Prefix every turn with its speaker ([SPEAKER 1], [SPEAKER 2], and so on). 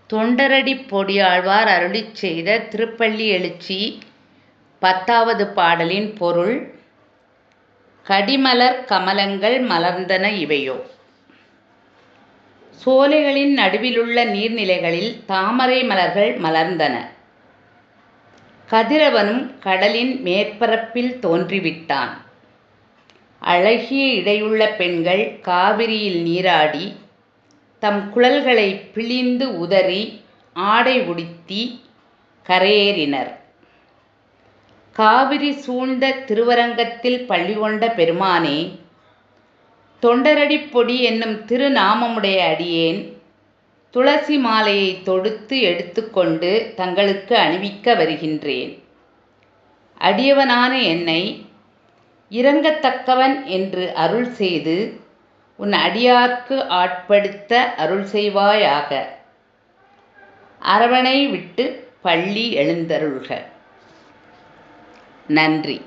[SPEAKER 1] தொண்டரடிப் பொடியாழ்வார் அருளிச் செய்த திருப்பள்ளி எழுச்சி 10வது பாடலின் பொருள். கடிமலர் கமலங்கள் மலர்ந்தன இவையோ. சோலைகளின் நடுவிலுள்ள நீர்நிலைகளில் தாமரை மலர்கள் மலர்ந்தன. கதிரவனும் கடலின் மேற்பரப்பில் தோன்றிவிட்டான். அழகிய இடையுள்ள பெண்கள் காவிரியில் நீராடி தம் குழல்களை பிழிந்து உதறி ஆடை உடுத்தி கரையேறினர். காவிரி சூழ்ந்த திருவரங்கத்தில் பள்ளி கொண்ட பெருமானே, தொண்டரடிப் பொடி என்னும் திருநாமமுடைய அடியேன் துளசி மாலையை தொடுத்து எடுத்துக்கொண்டு தங்களுக்கு அணிவிக்க வருகின்றேன். அடியவனான என்னை இரங்கத்தக்கவன் என்று அருள் செய்து உன் அடியார்க்கு ஆட்படுத்த அருள் செய்வாயாக. அரவணை விட்டு பள்ளி எழுந்தருள்க. நன்றி.